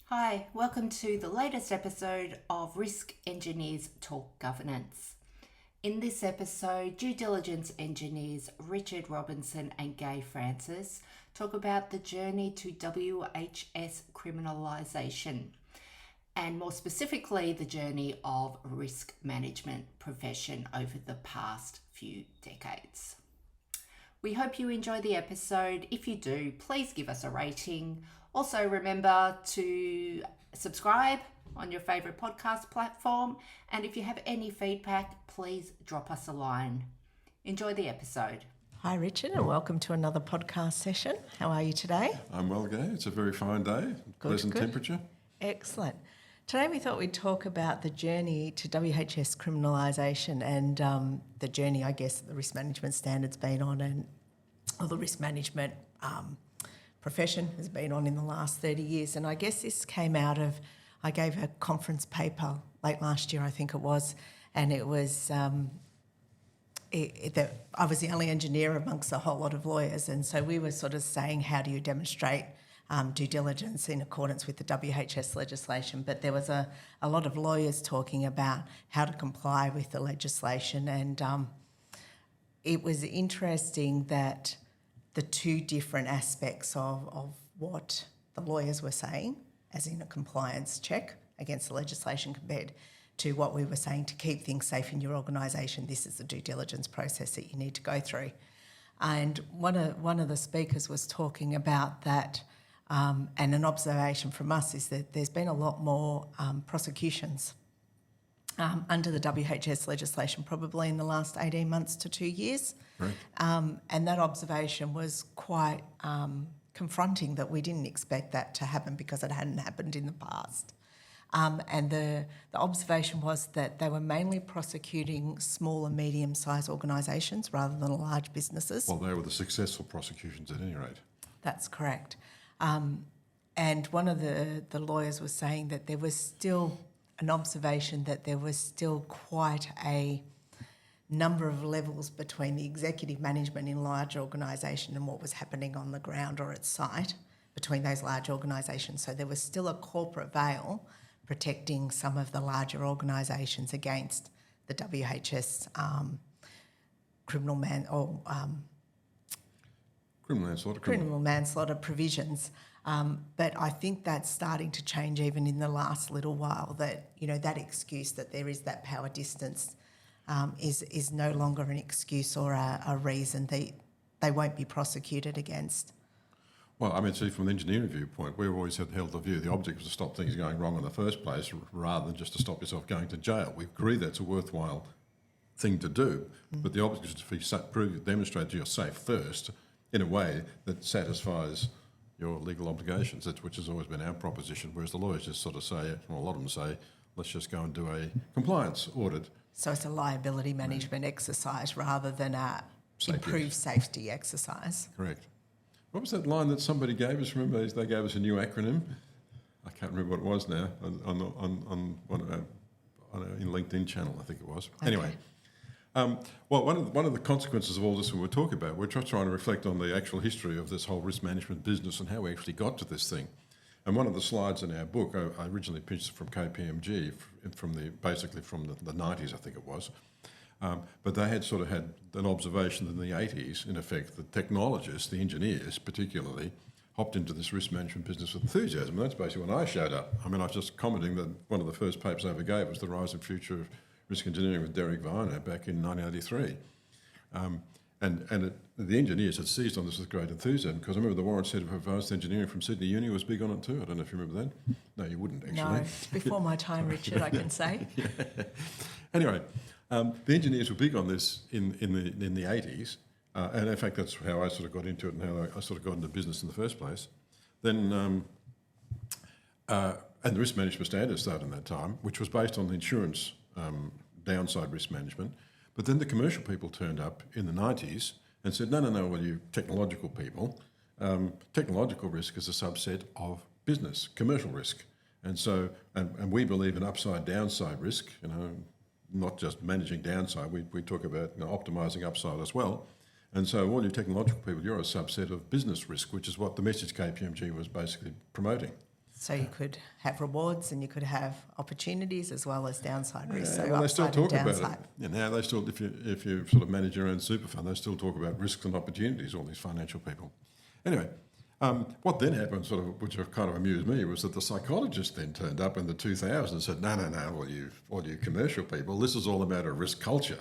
Hi, welcome to the latest episode of Risk Engineers Talk Governance. In this episode, due diligence engineers Richard Robinson and Gaye Francis talk about the journey to WHS criminalisation, and more specifically, the journey of risk management profession over the past few decades. We hope you enjoy the episode. If you do, please give us a rating. Also, remember to subscribe on your favourite podcast platform. And if you have any feedback, please drop us a line. Enjoy the episode. Hi, Richard, and welcome to another podcast session. How are you today? I'm well, Gaye. It's a very fine day, pleasant temperature. Excellent. Today we thought we'd talk about the journey to WHS criminalisation and the journey, I guess, the risk management standard's been on or the risk management profession has been on in the last 30 years. And I guess this came out of, I gave a conference paper late last year, I think it was, and it was, I was the only engineer amongst a whole lot of lawyers. And so we were sort of saying, how do you demonstrate due diligence in accordance with the WHS legislation? But there was a lot of lawyers talking about how to comply with the legislation. And it was interesting that the two different aspects of what the lawyers were saying, as in a compliance check against the legislation, compared to what we were saying to keep things safe in your organisation. This is the due diligence process that you need to go through. And one of the speakers was talking about that, and an observation from us is that there's been a lot more prosecutions under the WHS legislation probably in the last 18 months to 2 years. Right. And that observation was quite confronting, that we didn't expect that to happen because it hadn't happened in the past. And the observation was that they were mainly prosecuting small and medium-sized organisations rather than large businesses. Well, they were the successful prosecutions at any rate. That's correct. And one of the lawyers was saying that there was still an observation that there was still quite a number of levels between the executive management in large organisation and what was happening on the ground or at site between those large organisations. So there was still a corporate veil protecting some of the larger organisations against the WHS criminal manslaughter provisions. But I think that's starting to change even in the last little while, that, you know, that excuse that there is that power distance is no longer an excuse or a reason they won't be prosecuted against. Well, I mean, see, from an engineering viewpoint, we've always held the view the object was to stop things going wrong in the first place rather than just to stop yourself going to jail. We agree that's a worthwhile thing to do, but the object is to demonstrate you're safe first in a way that satisfies your legal obligations, which has always been our proposition, whereas the lawyers just sort of say, well, a lot of them say, let's just go and do a compliance audit. So it's a liability management exercise rather than a improved safety exercise. Correct. What was that line that somebody gave us? Remember, they gave us a new acronym. I can't remember what it was now. On one of our in LinkedIn channel, I think it was. Okay. Anyway, well, one of the consequences of all this we were talking about, we're just trying to reflect on the actual history of this whole risk management business and how we actually got to this thing. And one of the slides in our book, I originally pinched from KPMG, basically from the 90s, I think it was. But they had sort of had an observation in the 80s, in effect, that technologists, the engineers particularly, hopped into this risk management business with enthusiasm. And that's basically when I showed up. I mean, I was just commenting that one of the first papers I ever gave was The Rise and Future of Risk Engineering with Derek Viner back in 1983. The engineers had seized on this with great enthusiasm, because I remember the Warren Centre for Advanced Engineering from Sydney Uni was big on it too. I don't know if you remember that. No, you wouldn't, actually. No, it's before my time, Richard, I can say. Yeah. Anyway, the engineers were big on this in the 80s, and in fact that's how I sort of got into it and how I sort of got into business in the first place. Then, and the risk management standard started in that time, which was based on the insurance downside risk management. But then the commercial people turned up in the 90s and said, no, well, you technological people, technological risk is a subset of business, commercial risk. And so, and we believe in upside downside risk, you know, not just managing downside, we talk about, you know, optimising upside as well. And so all you technological people, you're a subset of business risk, which is what the message KPMG was basically promoting. So you could have rewards and you could have opportunities as well as downside risks. Yeah, So well, they still upside and talk about downside. it. You know, they still, if you sort of manage your own super fund, they still talk about risks and opportunities, all these financial people. Anyway, what then happened, sort of, which kind of amused me, was that the psychologists then turned up in the 2000s and said, no, all you commercial people, this is all about a risk culture.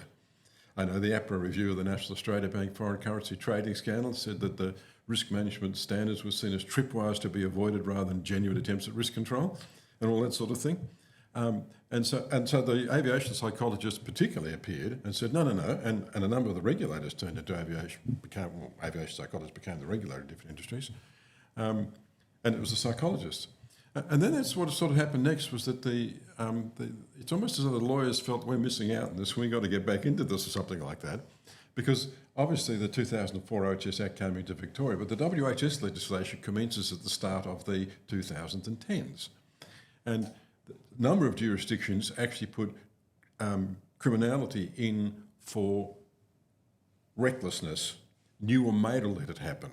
I know the APRA review of the National Australia Bank foreign currency trading scandal said that the risk management standards were seen as tripwires to be avoided rather than genuine attempts at risk control and all that sort of thing. And so the aviation psychologists particularly appeared and said, no, and a number of the regulators turned into aviation psychologists became the regulator in different industries, and it was the psychologists. And then that's what sort of happened next was that it's almost as though the lawyers felt we're missing out on this, we've got to get back into this or something like that, because obviously the 2004 WHS Act came into Victoria, but the WHS legislation commences at the start of the 2010s. And a number of jurisdictions actually put criminality in for recklessness, knew or made or let it happen.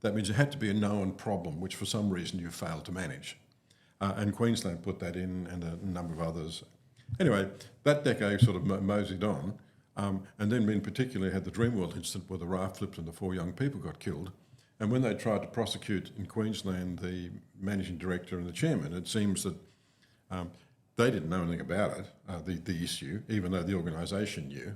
That means it had to be a known problem, which for some reason you failed to manage. And Queensland put that in, and a number of others. Anyway, that decade sort of moseyed on, and then in particular had the Dreamworld incident where the raft flipped and the 4 young people got killed. And when they tried to prosecute in Queensland the managing director and the chairman, it seems that they didn't know anything about it, the issue, even though the organisation knew.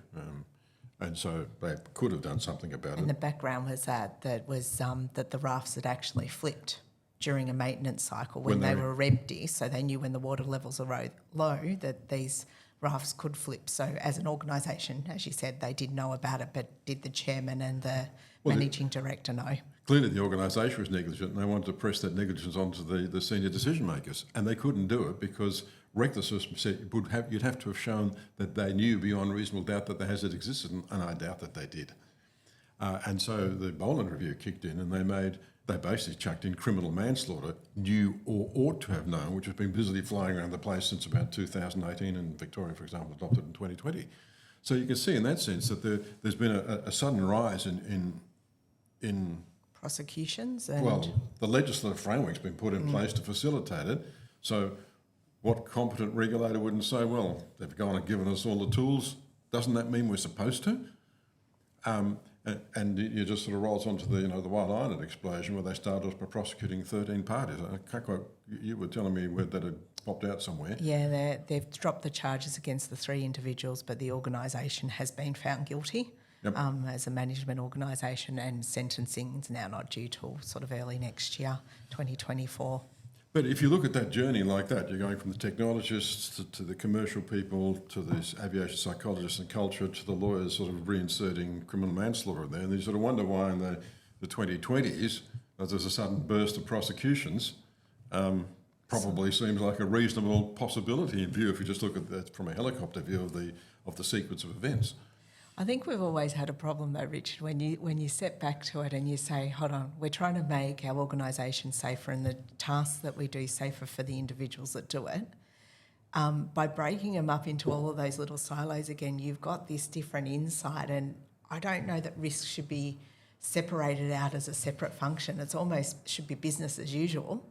And so they could have done something about it. And the background was that the rafts had actually flipped during a maintenance cycle when they were empty, so they knew when the water levels are low that these rafts could flip. So as an organisation, as you said, they did know about it, but did the chairman and the managing director know? Clearly the organisation was negligent, and they wanted to press that negligence onto the senior decision makers, and they couldn't do it because recklessness said you'd have to have shown that they knew beyond reasonable doubt that the hazard existed, and I doubt that they did. And so the Boland Review kicked in, and they basically chucked in criminal manslaughter, knew or ought to have known, which has been busily flying around the place since about 2018, and Victoria, for example, adopted in 2020. So you can see in that sense that there's been a sudden rise in prosecutions and... Well, the legislative framework's been put in place to facilitate it. So what competent regulator wouldn't say, well, they've gone and given us all the tools, doesn't that mean we're supposed to? And you just sort of rolls onto the White Island explosion where they started off by prosecuting 13 parties. I can't quite, you were telling me that had popped out somewhere. Yeah, they've dropped the charges against the 3 individuals, but the organisation has been found guilty as a management organisation, and sentencing is now not due till sort of early next year, 2024. But if you look at that journey like that, you're going from the technologists to the commercial people to the aviation psychologists and culture to the lawyers sort of reinserting criminal manslaughter there. And you sort of wonder why in the 2020s there's a sudden burst of prosecutions. Probably seems like a reasonable possibility in view if you just look at that from a helicopter view of the sequence of events. I think we've always had a problem though, Richard, when you step back to it and you say, hold on, we're trying to make our organisation safer and the tasks that we do safer for the individuals that do it. By breaking them up into all of those little silos again, you've got this different insight, and I don't know that risk should be separated out as a separate function. It's almost should be business as usual,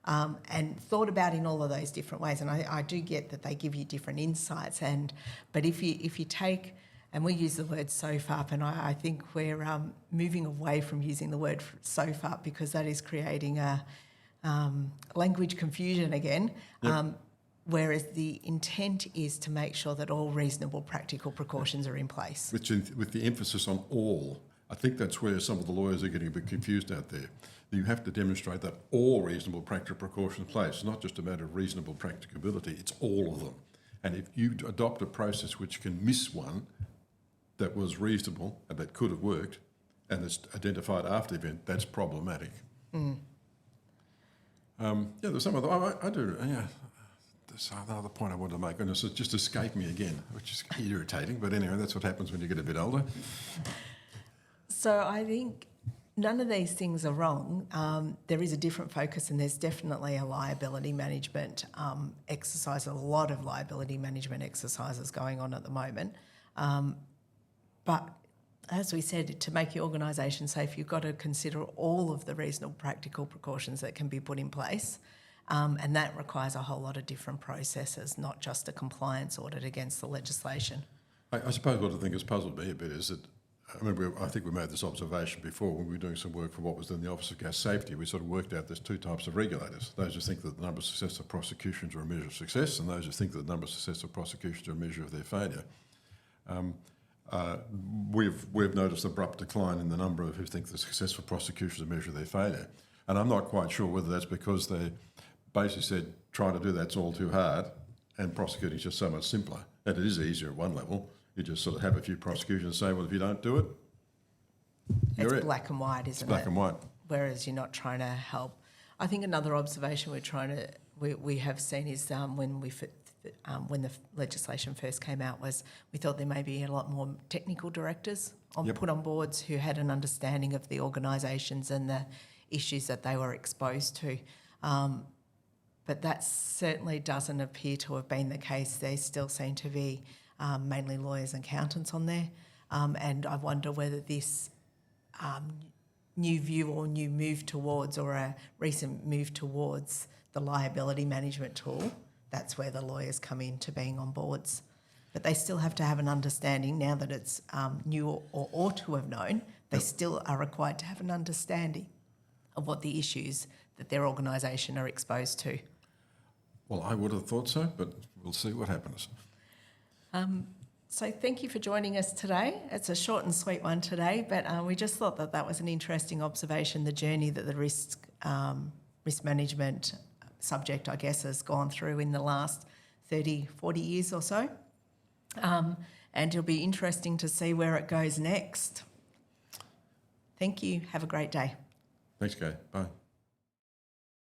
and thought about in all of those different ways. And I do get that they give you different insights, but if you take... And we use the word sofa up, and I think we're moving away from using the word sofa up because that is creating a language confusion again. Yep. Whereas the intent is to make sure that all reasonable practical precautions are in place. With the emphasis on all. I think that's where some of the lawyers are getting a bit confused out there. You have to demonstrate that all reasonable practical precautions are in place. It's not just a matter of reasonable practicability, it's all of them. And if you adopt a process which can miss one that was reasonable and that could have worked, and it's identified after the event, that's problematic. There's some other... I do... Yeah, there's another point I wanted to make, and it's just escaped me again, which is irritating, but anyway, that's what happens when you get a bit older. So I think none of these things are wrong. There is a different focus, and there's definitely a liability management exercise, a lot of liability management exercises going on at the moment. But as we said, to make your organisation safe, you've got to consider all of the reasonable practical precautions that can be put in place. And that requires a whole lot of different processes, not just a compliance audit against the legislation. I suppose what I think has puzzled me a bit is that, I think we made this observation before when we were doing some work for what was then the Office of Gas Safety. We sort of worked out there's two types of regulators: those who think that the number of successful prosecutions are a measure of success, and those who think that the number of successful prosecutions are a measure of their failure. We've noticed abrupt decline in the number of who think the successful prosecutions are a measure of their failure. And I'm not quite sure whether that's because they basically said trying to do that's all too hard and prosecuting is just so much simpler. And it is easier at one level. You just sort of have a few prosecutions and say, well, if you don't do it, you're It's black and white, isn't it? It's black and white. Whereas you're not trying to help. I think another observation we have seen is when the legislation first came out was we thought there may be a lot more technical directors put on boards who had an understanding of the organisations and the issues that they were exposed to. But that certainly doesn't appear to have been the case. There still seem to be mainly lawyers and accountants on there. And I wonder whether this new view or new move towards, or a recent move towards the liability management tool, that's where the lawyers come into being on boards. But they still have to have an understanding now that it's new or ought to have known. They still are required to have an understanding of what the issues that their organisation are exposed to. Well, I would have thought so, but we'll see what happens. So thank you for joining us today. It's a short and sweet one today, but we just thought that was an interesting observation, the journey that the risk management subject, I guess, has gone through in the last 30, 40 years or so. And it'll be interesting to see where it goes next. Thank you. Have a great day. Thanks, Gaye. Bye.